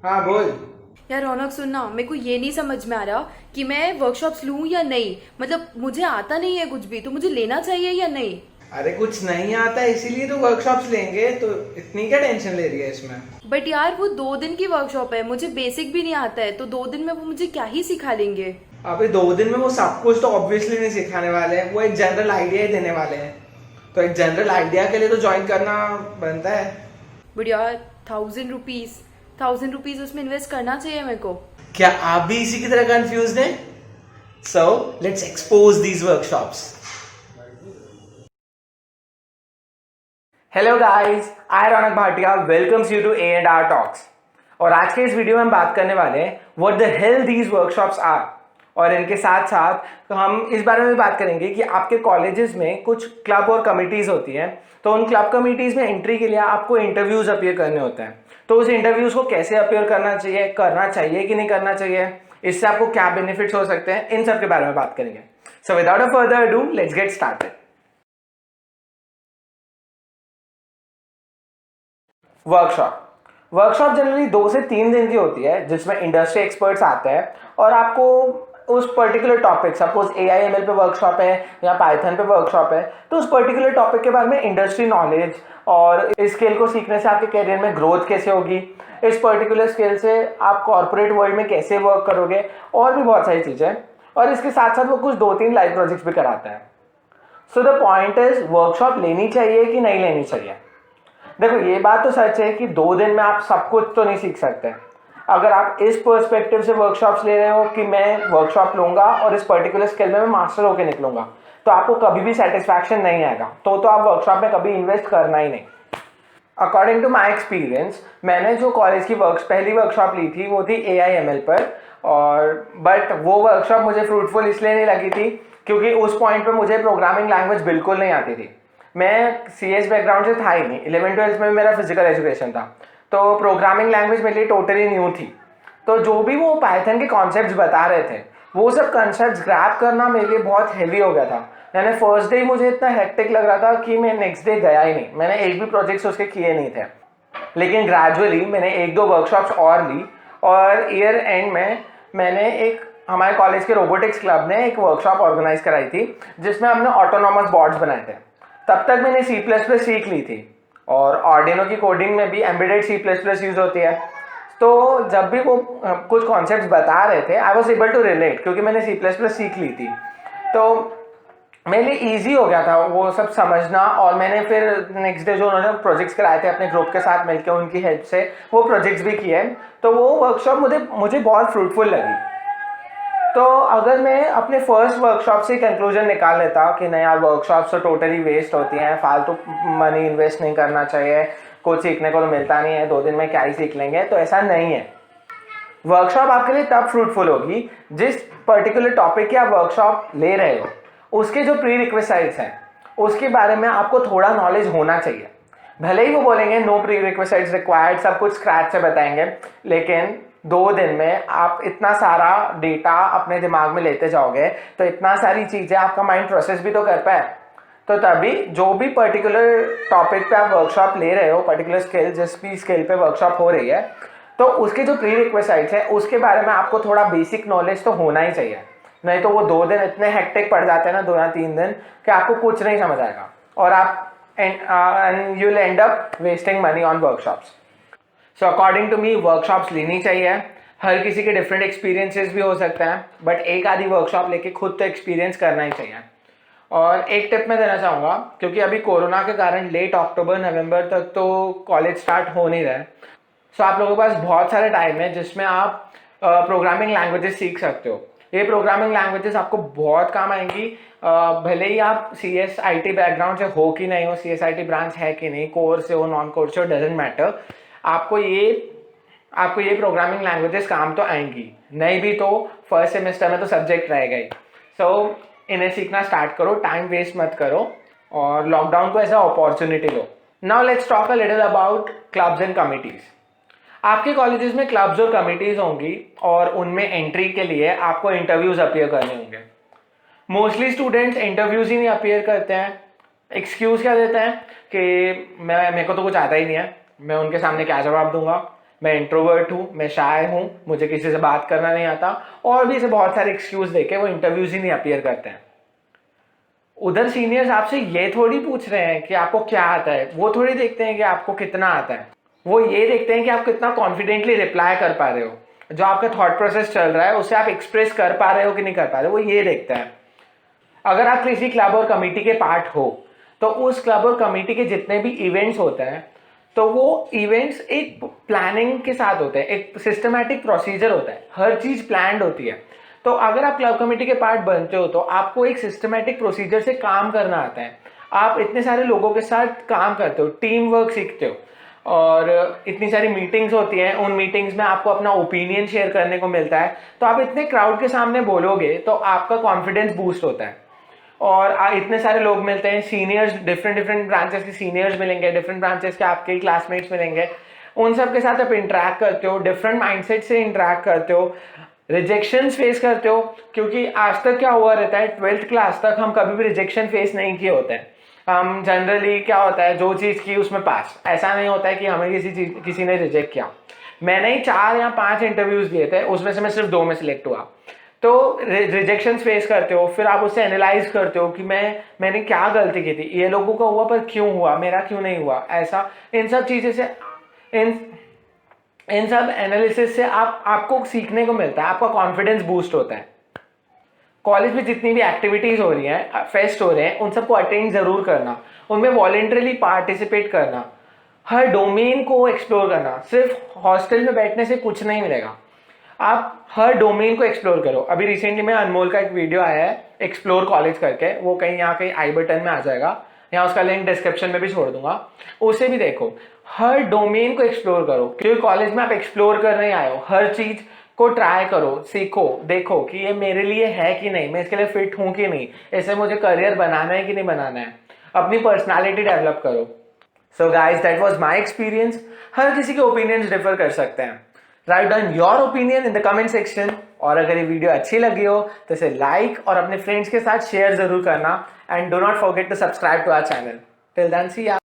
हाँ बोल। यार रौनक सुनना, मेरे को ये नहीं समझ में आ रहा कि मैं वर्कशॉप्स लूं या नहीं। मतलब मुझे आता नहीं है कुछ भी, तो मुझे लेना चाहिए या नहीं। अरे कुछ नहीं आता है इसीलिए तो वर्कशॉप्स लेंगे, तो इतनी क्या टेंशन ले रही है इसमें। बट यार वो 2 दिन की वर्कशॉप है, मुझे बेसिक भी नहीं आता है, तो 2 दिन में वो मुझे क्या ही सिखा लेंगे। अबे 2 दिन में वो सब कुछ तो ऑब्वियसली नहीं सिखाने वाले हैं, वो एक जनरल आइडिया ही देने वाले हैं। तो एक जनरल आइडिया के लिए तो ज्वाइन करना बनता है। बट यार 1000 रुपीज, 1000 रुपीज उसमें इन्वेस्ट करना चाहिए मेरे को। क्या आप भी इसी की तरह कंफ्यूज हैं? So let's expose these workshops. Hello guys, I Raunak Bhatia welcomes you to A&R talks. और आज के इस वीडियो में हम बात करने वाले हैं what the hell these workshops are. और इनके साथ साथ तो हम इस बारे में भी बात करेंगे कि आपके कॉलेजेस में कुछ क्लब और कमिटीज़ होती हैं, तो उन क्लब कमिटीज़ में एंट्री के लिए आपको इंटरव्यूज़ अपीयर करने होते हैं। तो उस इंटरव्यूज़ को कैसे अपीयर करना चाहिए कि नहीं करना चाहिए, इससे आपको क्या बेनिफिट्स हो सकते हैं, इन सब के बारे में बात करेंगे। So without a further do let's get started. Workshop workshop generally 2 से 3 दिन की होती है, जिसमें इंडस्ट्री एक्सपर्ट्स आते हैं और आपको उस पर्टिकुलर टॉपिक, सपोज AI/ML पे वर्कशॉप है या पाइथन पे वर्कशॉप है, तो उस पर्टिकुलर टॉपिक के बारे में इंडस्ट्री नॉलेज और इस स्किल को सीखने से आपके करियर में ग्रोथ कैसे होगी, इस पर्टिकुलर स्किल से आप कॉर्पोरेट वर्ल्ड में कैसे वर्क करोगे, और भी बहुत सारी चीज़ें। और इसके साथ साथ वो कुछ 2-3 लाइव प्रोजेक्ट्स भी कराते हैं। So the point is, workshop लेनी चाहिए कि नहीं लेनी चाहिए। देखो, ये बात तो सच है कि 2 दिन में आप सब कुछ तो नहीं सीख सकते। अगर आप इस पर्सपेक्टिव से वर्कशॉप्स ले रहे हो कि मैं वर्कशॉप लूंगा और इस पर्टिकुलर स्किल में मैं मास्टर होकर निकलूंगा, तो आपको कभी भी सेटिस्फैक्शन नहीं आएगा, तो आप वर्कशॉप में कभी इन्वेस्ट करना ही नहीं। अकॉर्डिंग टू माई एक्सपीरियंस, मैंने जो कॉलेज की पहली वर्कशॉप ली थी वो थी AI/ML पर। और बट वो वर्कशॉप मुझे फ्रूटफुल इसलिए नहीं लगी थी क्योंकि उस पॉइंट पर मुझे प्रोग्रामिंग लैंग्वेज बिल्कुल नहीं आती थी। मैं CS बैकग्राउंड से था ही नहीं, 11th-12th में मेरा फिजिकल एजुकेशन था, तो प्रोग्रामिंग लैंग्वेज मेरे लिए टोटली न्यू थी। तो जो भी वो पाइथन के कॉन्सेप्ट्स बता रहे थे, वो सब कॉन्सेप्ट्स ग्रैब करना मेरे लिए बहुत हैवी हो गया था। मैंने फर्स्ट डे मुझे इतना हेक्टिक लग रहा था कि मैं नेक्स्ट डे गया ही नहीं, मैंने एक भी प्रोजेक्ट्स उसके किए नहीं थे। लेकिन ग्रेजुअली मैंने 1-2 वर्कशॉप्स और ली, और ईयर एंड में मैंने हमारे कॉलेज के रोबोटिक्स क्लब ने एक वर्कशॉप ऑर्गेनाइज कराई थी, जिसमें हमने ऑटोनॉमस बॉट्स बनाए थे। तब तक मैंने C++ सीख ली थी, और आर्डिनो की कोडिंग में भी एम्बेडेड C++ यूज होती है। तो जब भी वो कुछ कॉन्सेप्ट्स बता रहे थे, I was able to relate, क्योंकि मैंने C++ सीख ली थी। तो मेरे लिए ईजी हो गया था वो सब समझना। और मैंने फिर नेक्स्ट डे जो उन्होंने प्रोजेक्ट्स कराए थे अपने ग्रुप के साथ मिलकर, उनकी हेल्प से वो प्रोजेक्ट्स भी किए। तो वो वर्कशॉप मुझे बहुत फ्रूटफुल लगी। तो अगर मैं अपने फर्स्ट वर्कशॉप से कंक्लूजन निकाल लेता कि नहीं यार, वर्कशॉप्स तो टोटली वेस्ट होती हैं, फालतू मनी इन्वेस्ट नहीं करना चाहिए, कुछ सीखने को तो मिलता नहीं है, 2 दिन में क्या ही सीख लेंगे, तो ऐसा नहीं है। वर्कशॉप आपके लिए तब फ्रूटफुल होगी जिस पर्टिकुलर टॉपिक की आप वर्कशॉप ले रहे हो, उसके जो प्री रिक्विजिट्स हैं उसके बारे में आपको थोड़ा नॉलेज होना चाहिए। भले ही वो बोलेंगे नो प्री रिक्विजिट्स रिक्वायर्ड, सब कुछ स्क्रैच से बताएंगे, लेकिन 2 दिन में आप इतना सारा डेटा अपने दिमाग में लेते जाओगे, तो इतना सारी चीज़ें आपका माइंड प्रोसेस भी तो कर पाए। तो तभी जो भी पर्टिकुलर टॉपिक पे आप वर्कशॉप ले रहे हो, पर्टिकुलर स्किल, जिस भी स्किल पे वर्कशॉप हो रही है, तो उसके जो प्री रिक्विजिट्स है उसके बारे में आपको थोड़ा बेसिक नॉलेज तो होना ही चाहिए। नहीं तो वो 2 दिन इतने हेक्टिक पड़ जाते हैं ना, 2 या 3 दिन, कि आपको कुछ नहीं समझ आएगा, और आप and you will end up wasting money on workshops. So according to me, workshops लेनी चाहिए। हर किसी के डिफरेंट एक्सपीरियंसेस भी हो सकते हैं, बट एक आधी वर्कशॉप लेके खुद तो एक्सपीरियंस करना ही चाहिए। और एक टिप मैं देना चाहूँगा, क्योंकि अभी कोरोना के कारण लेट अक्टूबर नवंबर तक तो कॉलेज स्टार्ट हो नहीं रहा है। सो आप लोगों के पास बहुत सारे टाइम है जिसमें आप प्रोग्रामिंग लैंग्वेजेस सीख सकते हो। ये प्रोग्रामिंग लैंग्वेजेस आपको बहुत काम आएंगी, भले ही आप CSIT बैकग्राउंड से हो कि नहीं हो, CSIT ब्रांच है कि नहीं, कोर से हो नॉन कोर से हो, डजेंट मैटर। आपको ये प्रोग्रामिंग लैंग्वेजेस काम तो आएंगी, नहीं भी तो फर्स्ट सेमेस्टर में तो सब्जेक्ट रहेगा ही। सो इन्हें सीखना स्टार्ट करो, टाइम वेस्ट मत करो, और लॉकडाउन को ऐसा opportunity low. Now let's talk a little about clubs and committees. आपके कॉलेजेस में क्लब्स और कमिटीज होंगी, और उनमें एंट्री के लिए आपको इंटरव्यूज अपीयर करने होंगे। मोस्टली स्टूडेंट्स इंटरव्यूज ही नहीं अपीयर करते हैं। एक्सक्यूज क्या देते हैं कि मेरे को तो कुछ आता ही नहीं है, मैं उनके सामने क्या जवाब दूंगा, मैं इंट्रोवर्ट हूँ, मैं शाय हूँ, मुझे किसी से बात करना नहीं आता, और भी ऐसे बहुत सारे एक्सक्यूज देके वो इंटरव्यूज ही नहीं अपीयर करते हैं। उधर सीनियर्स आपसे ये थोड़ी पूछ रहे हैं कि आपको क्या आता है, वो थोड़ी देखते हैं कि आपको कितना आता है, वो ये देखते हैं कि आप कितना कॉन्फिडेंटली रिप्लाई कर पा रहे हो, जो आपका थॉट प्रोसेस चल रहा है उसे आप एक्सप्रेस कर पा रहे हो कि नहीं कर पा रहे हो, वो ये देखते हैं। अगर आप किसी क्लब और कमेटी के पार्ट हो तो उस क्लब और कमेटी के जितने भी इवेंट्स होते हैं तो वो इवेंट्स एक प्लानिंग के साथ होते हैं, एक सिस्टमैटिक प्रोसीजर होता है, हर चीज प्लान्ड होती है। तो अगर आप क्लब कमेटी के पार्ट बनते हो तो आपको एक सिस्टमैटिक प्रोसीजर से काम करना आता है, आप इतने सारे लोगों के साथ काम करते हो, टीम वर्क सीखते हो, और इतनी सारी मीटिंग्स होती हैं, उन मीटिंग्स में आपको अपना ओपिनियन शेयर करने को मिलता है, तो आप इतने क्राउड के सामने बोलोगे तो आपका कॉन्फिडेंस बूस्ट होता है। और इतने सारे लोग मिलते हैं, सीनियर्स, डिफरेंट डिफरेंट ब्रांचेस के सीनियर्स मिलेंगे, डिफरेंट ब्रांचेस के आपके क्लासमेट्स मिलेंगे, उन सब के साथ आप इंटरेक्ट करते हो, डिफरेंट माइंडसेट से इंटरेक्ट करते हो, रिजेक्शंस फेस करते हो, क्योंकि आज तक क्या हुआ रहता है, 12th क्लास तक हम कभी भी रिजेक्शन फेस नहीं किए होते हैं। हम जनरली क्या होता है, जो चीज़ की उसमें पास, ऐसा नहीं होता है कि हमें किसी ने रिजेक्ट किया। मैंने ही 4 या 5 इंटरव्यूज दिए थे, उसमें से मैं सिर्फ 2 में सिलेक्ट हुआ। तो रिजेक्शन फेस करते हो, फिर आप उससे एनालाइज करते हो कि मैंने क्या गलती की थी, ये लोगों का हुआ पर क्यों हुआ, मेरा क्यों नहीं हुआ, ऐसा। इन सब चीज़ें से इन सब एनालिसिस से आपको सीखने को मिलता है, आपका कॉन्फिडेंस बूस्ट होता है। कॉलेज में जितनी भी एक्टिविटीज हो रही हैं, फेस्ट हो रहे हैं, उन सबको अटेंड जरूर करना, उनमें वॉलेंटरली पार्टिसिपेट करना, हर डोमेन को एक्सप्लोर करना। सिर्फ हॉस्टल में बैठने से कुछ नहीं मिलेगा, आप हर डोमेन को एक्सप्लोर करो। अभी रिसेंटली में अनमोल का एक वीडियो आया है एक्सप्लोर कॉलेज करके, वो कहीं यहाँ कहीं आई बटन में आ जाएगा, या उसका लिंक डिस्क्रिप्शन में भी छोड़ दूंगा, उसे भी देखो। हर डोमेन को एक्सप्लोर करो, क्योंकि कॉलेज में आप एक्सप्लोर कर नहीं आए हो, हर चीज को ट्राई करो, सीखो, देखो कि ये मेरे लिए है कि नहीं, मैं इसके लिए फिट हूँ कि नहीं, इससे मुझे करियर बनाना है कि नहीं बनाना है, अपनी पर्सनालिटी डेवलप करो। So guys, that was my experience. हर किसी के ओपिनियंस डिफर कर सकते हैं। Write down your opinion in the comment section, और अगर ये वीडियो अच्छी लगी हो तो इसे लाइक और अपने फ्रेंड्स के साथ शेयर जरूर करना, and do not forget to subscribe to our channel. Till then, see या।